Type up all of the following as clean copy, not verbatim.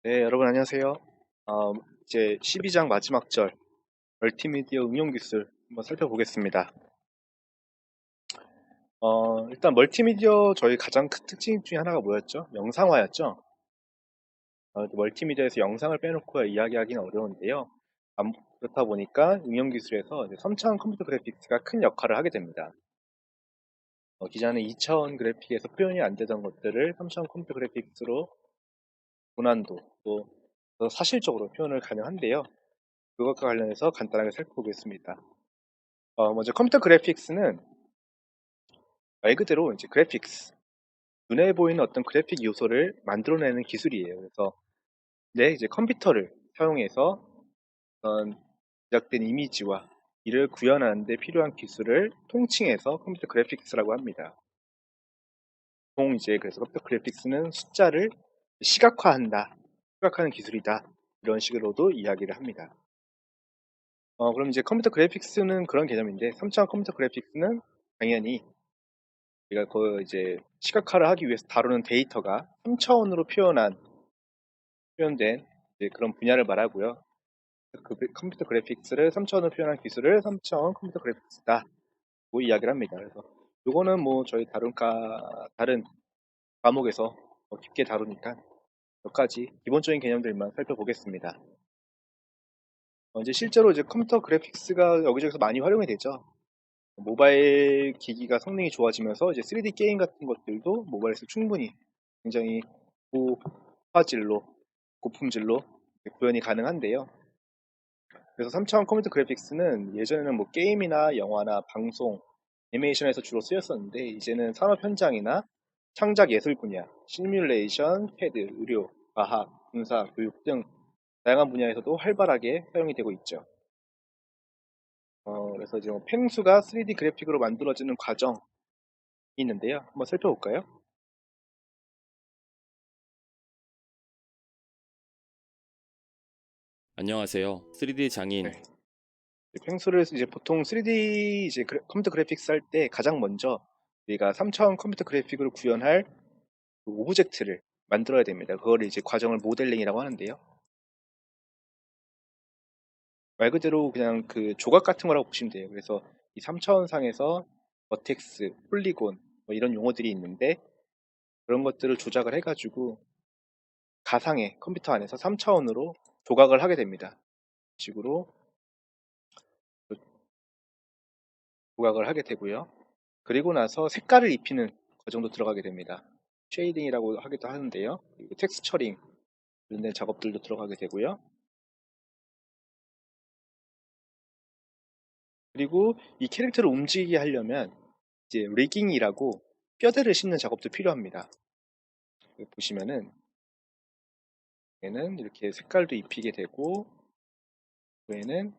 네, 여러분 안녕하세요. 어, 이제 12장 마지막 절, 멀티미디어 응용 기술 한번 살펴보겠습니다. 일단 멀티미디어 저희 가장 큰 특징 중에 하나가 뭐였죠? 영상화였죠? 멀티미디어에서 영상을 빼놓고 이야기하기는 어려운데요. 그렇다 보니까 응용 기술에서 이제 3차원 컴퓨터 그래픽스가 큰 역할을 하게 됩니다. 기존에 2차원 그래픽에서 표현이 안 되던 것들을 3차원 컴퓨터 그래픽스로 고난도, 또 더 사실적으로 표현을 가능한데요. 그것과 관련해서 간단하게 살펴보겠습니다. 먼저 컴퓨터 그래픽스는 말 그대로 이제 그래픽스, 눈에 보이는 어떤 그래픽 요소를 만들어내는 기술이에요. 그래서 이제 컴퓨터를 사용해서 어떤 제작된 이미지와 이를 구현하는 데 필요한 기술을 통칭해서 컴퓨터 그래픽스라고 합니다. 보통 이제 그래서 컴퓨터 그래픽스는 숫자를 시각화한다, 시각화하는 기술이다. 이런 식으로도 이야기를 합니다. 그럼 이제 컴퓨터 그래픽스는 그런 개념인데 3차원 컴퓨터 그래픽스는 당연히 우리가 그 이제 시각화를 하기 위해서 다루는 데이터가 3차원으로 표현된 이제 그런 분야를 말하고요. 컴퓨터 그래픽스를 3차원으로 표현한 기술을 3차원 컴퓨터 그래픽스다. 고 이야기를 합니다. 그래서 요거는 뭐 저희 다른 과목에서 깊게 다루니까 몇 가지 기본적인 개념들만 살펴보겠습니다. 이제 실제로 이제 컴퓨터 그래픽스가 여기저기서 많이 활용이 되죠. 모바일 기기가 성능이 좋아지면서 이제 3D 게임 같은 것들도 모바일에서 충분히 굉장히 고화질로, 고품질로 구현이 가능한데요. 그래서 3차원 컴퓨터 그래픽스는 예전에는 뭐 게임이나 영화나 방송, 애니메이션에서 주로 쓰였었는데 이제는 산업 현장이나 창작 예술 분야, 시뮬레이션, 패드, 의료, 과학, 군사, 교육 등 다양한 분야에서도 활발하게 사용이 되고 있죠. 그래서 이제 뭐 펭수가 3D 그래픽으로 만들어지는 과정이 있는데요. 한번 살펴볼까요? 안녕하세요. 3D 장인. 네. 펭수를 이제 보통 3D 이제 컴퓨터 그래픽스 할 때 가장 먼저 우리가 3차원 컴퓨터 그래픽으로 구현할 그 오브젝트를 만들어야 됩니다. 그걸 이제 과정을 모델링이라고 하는데요. 말 그대로 그냥 그 조각 같은 거라고 보시면 돼요. 그래서 이 3차원 상에서 버텍스, 폴리곤 뭐 이런 용어들이 있는데 그런 것들을 조작을 해가지고 가상의 컴퓨터 안에서 3차원으로 조각을 하게 됩니다. 식으로 조각을 하게 되고요. 그리고 나서 색깔을 입히는 과정도 들어가게 됩니다. 쉐이딩이라고 하기도 하는데요. 그리고 텍스처링 이런 작업들도 들어가게 되고요. 그리고 이 캐릭터를 움직이게 하려면 이제 리깅이라고 뼈대를 씹는 작업도 필요합니다. 보시면은 얘는 이렇게 색깔도 입히게 되고 얘는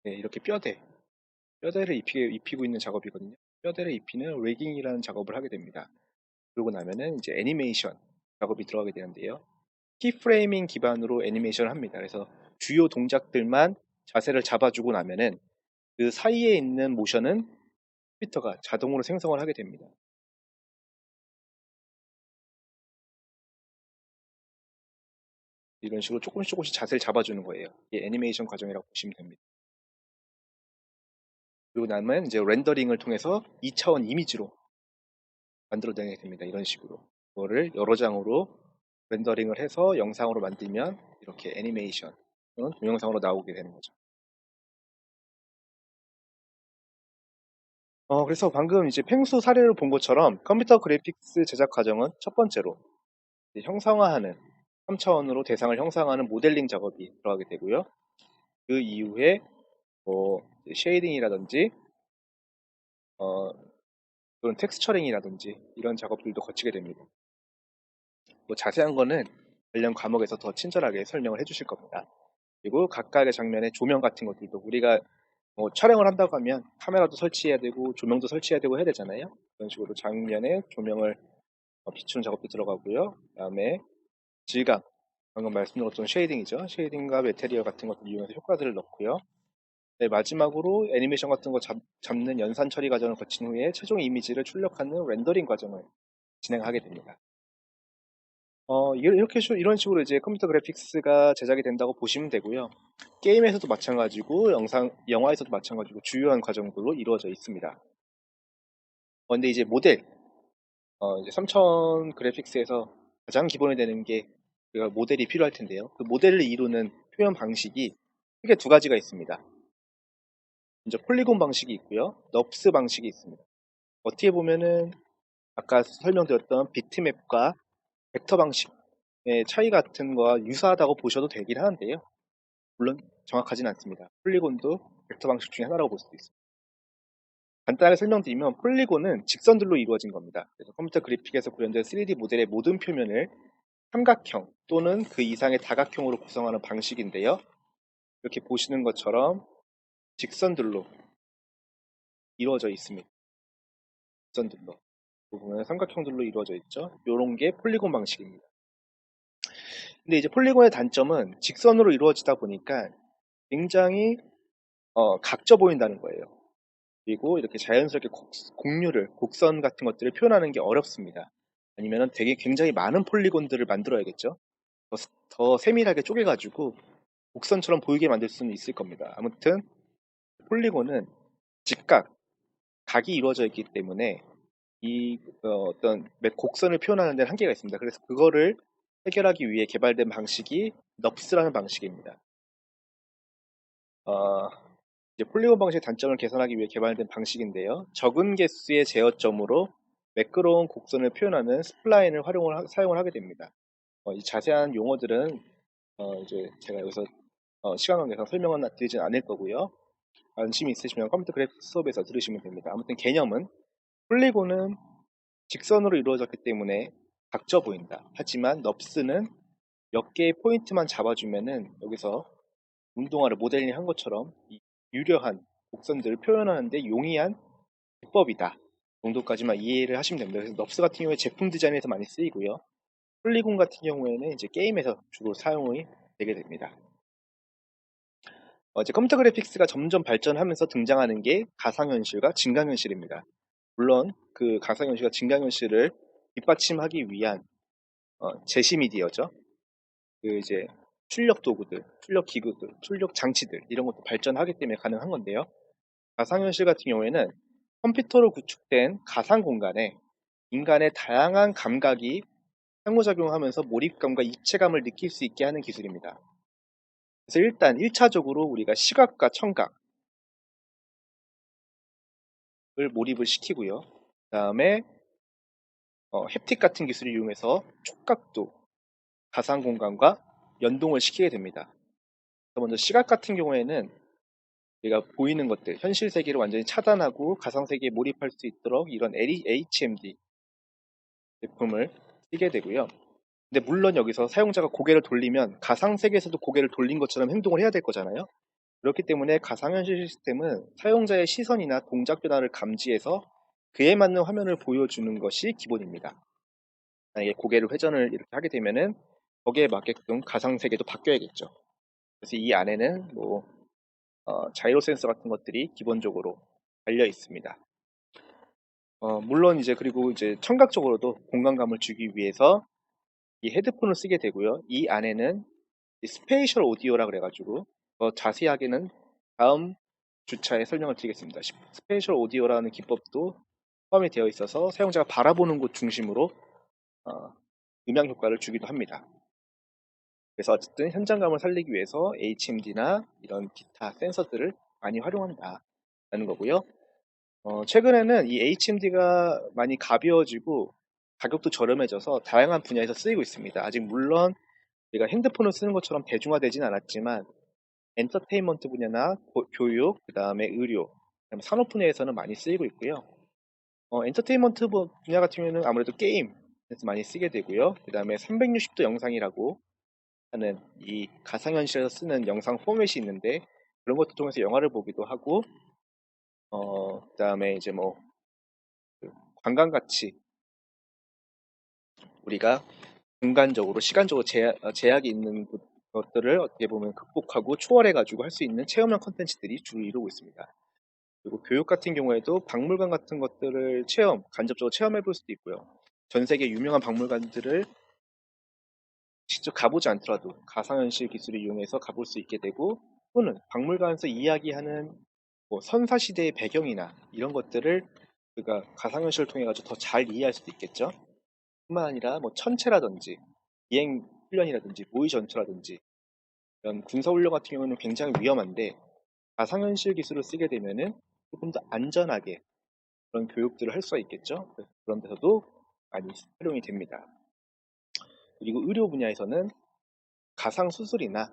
이렇게 뼈대를 입히고 있는 작업이거든요. 뼈대를 입히는 리깅이라는 작업을 하게 됩니다. 그러고 나면은 이제 애니메이션 작업이 들어가게 되는데요. 키프레이밍 기반으로 애니메이션을 합니다. 그래서 주요 동작들만 자세를 잡아주고 나면은 그 사이에 있는 모션은 컴퓨터가 자동으로 생성을 하게 됩니다. 이런 식으로 조금씩 자세를 잡아주는 거예요. 이게 애니메이션 과정이라고 보시면 됩니다. 그리고 나면 이제 렌더링을 통해서 2차원 이미지로 만들어내게 됩니다. 이런 식으로. 그거를 여러 장으로 렌더링을 해서 영상으로 만들면 이렇게 애니메이션 또는 동영상으로 나오게 되는 거죠. 그래서 방금 이제 펭수 사례를 본 것처럼 컴퓨터 그래픽스 제작 과정은 첫 번째로 이제 형상화하는 3차원으로 대상을 형상화하는 모델링 작업이 들어가게 되고요. 그 이후에 뭐 쉐이딩이라든지 어, 또는 텍스처링이라든지 이런 작업들도 거치게 됩니다. 뭐 자세한 거는 관련 과목에서 더 친절하게 설명을 해주실 겁니다. 그리고 각각의 장면의 조명 같은 것들도 우리가 뭐 촬영을 한다고 하면 카메라도 설치해야 되고 조명도 설치해야 되고 해야 되잖아요. 그런 식으로 장면에 조명을 비추는 작업도 들어가고요. 그다음에 질감, 방금 말씀드렸던 쉐이딩이죠. 쉐이딩과 메테리얼 같은 것들 이용해서 효과들을 넣고요. 네, 마지막으로 애니메이션 같은 거 잡는 연산 처리 과정을 거친 후에 최종 이미지를 출력하는 렌더링 과정을 진행하게 됩니다. 이런 식으로 이제 컴퓨터 그래픽스가 제작이 된다고 보시면 되고요. 게임에서도 마찬가지고, 영화에서도 마찬가지고, 주요한 과정들로 이루어져 있습니다. 근데 이제 이제 3000 그래픽스에서 가장 기본이 되는 게 우리가 모델이 필요할 텐데요. 그 모델을 이루는 표현 방식이 크게 두 가지가 있습니다. 먼저 폴리곤 방식이 있고요. 넙스 방식이 있습니다. 어떻게 보면은 아까 설명드렸던 비트맵과 벡터 방식의 차이 같은 거와 유사하다고 보셔도 되긴 하는데요. 물론 정확하진 않습니다. 폴리곤도 벡터 방식 중에 하나라고 볼 수도 있습니다. 간단하게 설명드리면 폴리곤은 직선들로 이루어진 겁니다. 그래서 컴퓨터 그래픽에서 구현된 3D 모델의 모든 표면을 삼각형 또는 그 이상의 다각형으로 구성하는 방식인데요. 이렇게 보시는 것처럼 직선들로 이루어져 있습니다. 직선들로. 보면 삼각형들로 이루어져 있죠. 이런 게 폴리곤 방식입니다. 근데 이제 폴리곤의 단점은 직선으로 이루어지다 보니까 굉장히 각져 보인다는 거예요. 그리고 이렇게 자연스럽게 곡선 같은 것들을 표현하는 게 어렵습니다. 아니면 되게 굉장히 많은 폴리곤들을 만들어야겠죠. 더 세밀하게 쪼개가지고 곡선처럼 보이게 만들 수는 있을 겁니다. 아무튼 폴리곤은 직각, 각이 이루어져 있기 때문에 이 어떤 곡선을 표현하는 데는 한계가 있습니다. 그래서 그거를 해결하기 위해 개발된 방식이 넙스라는 방식입니다. 어, 이제 폴리곤 방식의 단점을 개선하기 위해 개발된 방식인데요. 적은 개수의 제어점으로 매끄러운 곡선을 표현하는 스플라인을 사용을 하게 됩니다. 이 자세한 용어들은 이제 제가 여기서 시간 관계상 설명은 드리진 않을 거고요. 관심이 있으시면 컴퓨터 그래픽 수업에서 들으시면 됩니다. 아무튼 개념은 폴리곤은 직선으로 이루어졌기 때문에 각져 보인다. 하지만 넙스는 몇 개의 포인트만 잡아주면은 여기서 운동화를 모델링 한 것처럼 이 유려한 곡선들을 표현하는데 용이한 기법이다 정도까지만 이해를 하시면 됩니다. 그래서 넙스 같은 경우에 제품 디자인에서 많이 쓰이고요. 폴리곤 같은 경우에는 이제 게임에서 주로 사용이 되게 됩니다. 이제 컴퓨터 그래픽스가 점점 발전하면서 등장하는 게 가상현실과 증강현실입니다. 물론 그 가상현실과 증강현실을 뒷받침하기 위한 제시 미디어죠. 그 이제 출력 도구들, 출력 기구들, 출력 장치들 이런 것도 발전하기 때문에 가능한 건데요. 가상현실 같은 경우에는 컴퓨터로 구축된 가상 공간에 인간의 다양한 감각이 상호작용하면서 몰입감과 입체감을 느낄 수 있게 하는 기술입니다. 그래서 일단 1차적으로 우리가 시각과 청각을 몰입을 시키고요. 그 다음에 햅틱 같은 기술을 이용해서 촉각도 가상 공간과 연동을 시키게 됩니다. 먼저 시각 같은 경우에는 우리가 보이는 것들, 현실 세계를 완전히 차단하고 가상 세계에 몰입할 수 있도록 이런 HMD 제품을 쓰게 되고요. 근데 물론 여기서 사용자가 고개를 돌리면 가상 세계에서도 고개를 돌린 것처럼 행동을 해야 될 거잖아요. 그렇기 때문에 가상현실 시스템은 사용자의 시선이나 동작 변화를 감지해서 그에 맞는 화면을 보여주는 것이 기본입니다. 만약에 고개를 회전을 이렇게 하게 되면은 거기에 맞게끔 가상 세계도 바뀌어야겠죠. 그래서 이 안에는 뭐 자이로 센서 같은 것들이 기본적으로 달려 있습니다. 물론 이제 그리고 이제 청각적으로도 공간감을 주기 위해서 이 헤드폰을 쓰게 되고요. 이 안에는 스페이셜 오디오라 그래가지고 더 자세하게는 다음 주차에 설명을 드리겠습니다. 스페이셜 오디오라는 기법도 포함이 되어 있어서 사용자가 바라보는 곳 중심으로 음향 효과를 주기도 합니다. 그래서 어쨌든 현장감을 살리기 위해서 HMD나 이런 기타 센서들을 많이 활용한다라는 거고요. 최근에는 이 HMD가 많이 가벼워지고 가격도 저렴해져서 다양한 분야에서 쓰이고 있습니다. 아직 물론 우리가 핸드폰을 쓰는 것처럼 대중화되진 않았지만 엔터테인먼트 분야나 교육, 그 다음에 의료, 그다음에 산업 분야에서는 많이 쓰이고 있고요. 엔터테인먼트 분야 같은 경우에는 아무래도 게임에서 많이 쓰게 되고요. 그 다음에 360도 영상이라고 하는 이 가상현실에서 쓰는 영상 포맷이 있는데 그런 것도 통해서 영화를 보기도 하고 그 다음에 이제 뭐 관광같이 우리가 공간적으로 시간적으로 제약이 있는 것들을 어떻게 보면 극복하고 초월해가지고 할 수 있는 체험형 컨텐츠들이 주로 이루고 있습니다. 그리고 교육 같은 경우에도 박물관 같은 것들을 간접적으로 체험해 볼 수도 있고요. 전 세계 유명한 박물관들을 직접 가보지 않더라도 가상현실 기술을 이용해서 가볼 수 있게 되고, 또는 박물관에서 이야기하는 뭐 선사시대의 배경이나 이런 것들을 우리가 가상현실을 통해 가지고 더 잘 이해할 수도 있겠죠. 뿐만 아니라 뭐 천체라든지 비행 훈련이라든지 모의 전투라든지 이런 군사 훈련 같은 경우는 굉장히 위험한데, 가상현실 기술을 쓰게 되면은 조금 더 안전하게 그런 교육들을 할 수가 있겠죠. 그래서 그런 데서도 많이 활용이 됩니다. 그리고 의료 분야에서는 가상 수술이나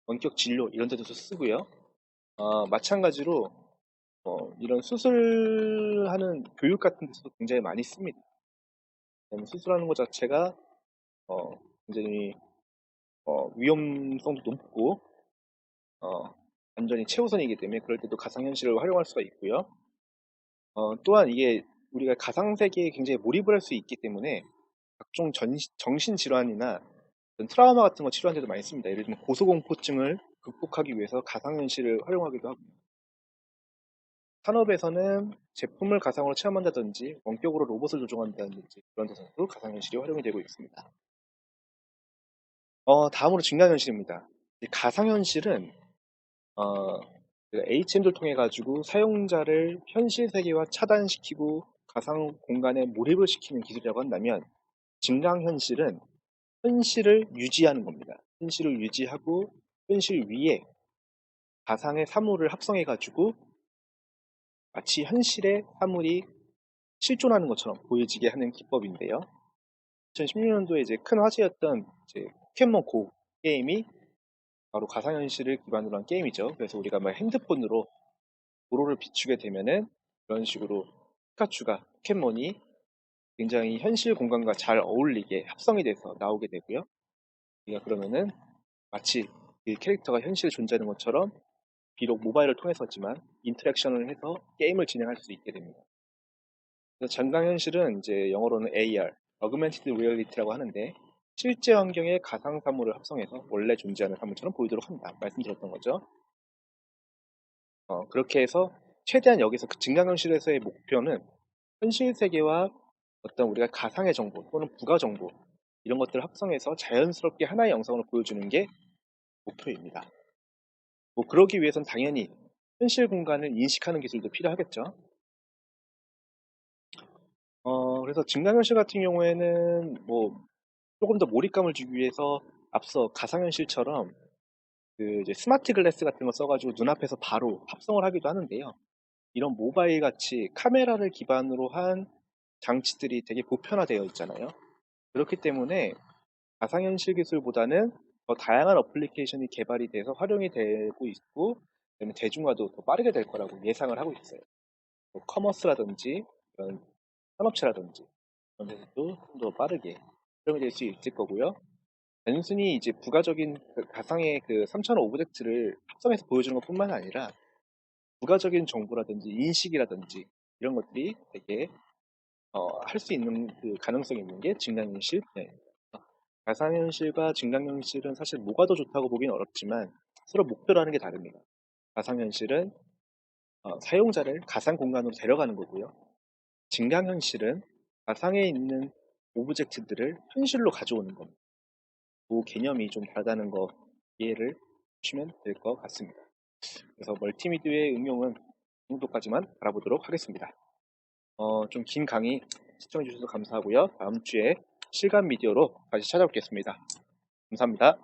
원격 진료 이런 데도 쓰고요. 마찬가지로 이런 수술하는 교육 같은 데서도 굉장히 많이 씁니다. 왜냐면 수술하는 것 자체가 어, 굉장히 위험성도 높고 어, 안전이 최우선이기 때문에 그럴 때도 가상현실을 활용할 수가 있고요. 또한 이게 우리가 가상세계에 굉장히 몰입을 할 수 있기 때문에 각종 정신질환이나 트라우마 같은 거 치료하는 데도 많이 씁니다. 예를 들면 고소공포증을 극복하기 위해서 가상현실을 활용하기도 하고, 산업에서는 제품을 가상으로 체험한다든지 원격으로 로봇을 조종한다든지 그런 데서도 가상현실이 활용이 되고 있습니다. 다음으로 증강현실입니다. 이 가상현실은 HMD를 통해 가지고 사용자를 현실 세계와 차단시키고 가상 공간에 몰입을 시키는 기술이라고 한다면, 증강현실은 현실을 유지하는 겁니다. 현실을 유지하고 현실 위에 가상의 사물을 합성해 가지고 마치 현실의 사물이 실존하는 것처럼 보여지게 하는 기법인데요. 2016년도에 이제 큰 화제였던 이제 포켓몬 고 게임이 바로 가상현실을 기반으로 한 게임이죠. 그래서 우리가 막 핸드폰으로 도로를 비추게 되면은 이런 식으로 피카츄가 포켓몬이 굉장히 현실 공간과 잘 어울리게 합성이 돼서 나오게 되고요. 우리가 그러면은 마치 그 캐릭터가 현실에 존재하는 것처럼 비록 모바일을 통해서지만 인터랙션을 해서 게임을 진행할 수 있게 됩니다. 그래서 증강현실은 이제 영어로는 AR, Augmented Reality라고 하는데, 실제 환경에 가상 사물을 합성해서 원래 존재하는 사물처럼 보이도록 한다. 말씀드렸던 거죠. 그렇게 해서 최대한 여기서 그 증강현실에서의 목표는 현실 세계와 어떤 우리가 가상의 정보 또는 부가 정보 이런 것들을 합성해서 자연스럽게 하나의 영상으로 보여주는 게 목표입니다. 뭐 그러기 위해선 당연히 현실 공간을 인식하는 기술도 필요하겠죠. 그래서 증강현실 같은 경우에는 뭐 조금 더 몰입감을 주기 위해서 앞서 가상현실처럼 그 이제 스마트 글래스 같은 거 써가지고 눈앞에서 바로 합성을 하기도 하는데요. 이런 모바일 같이 카메라를 기반으로 한 장치들이 되게 보편화되어 있잖아요. 그렇기 때문에 가상현실 기술보다는 더 다양한 어플리케이션이 개발이 돼서 활용이 되고 있고, 그다음에 대중화도 더 빠르게 될 거라고 예상을 하고 있어요. 뭐 커머스라든지 이런 산업체라든지 그런 데서도 좀 더 빠르게 활용이 될 수 있을 거고요. 단순히 이제 부가적인 그 가상의 그 3차원 오브젝트를 합성해서 보여주는 것뿐만 아니라 부가적인 정보라든지 인식이라든지 이런 것들이 되게 할 수 있는 그 가능성이 있는 게 증강현실 분야입니다. 가상현실과 증강현실은 사실 뭐가 더 좋다고 보기는 어렵지만 서로 목표라는 게 다릅니다. 가상현실은 사용자를 가상 공간으로 데려가는 거고요. 증강현실은 가상에 있는 오브젝트들을 현실로 가져오는 겁니다. 그 개념이 좀 다르다는 거 이해를 주시면 될 것 같습니다. 그래서 멀티미디어의 응용은 이 정도까지만 알아보도록 하겠습니다. 좀 긴 강의 시청해 주셔서 감사하고요. 다음 주에 실감 미디어로 다시 찾아뵙겠습니다. 감사합니다.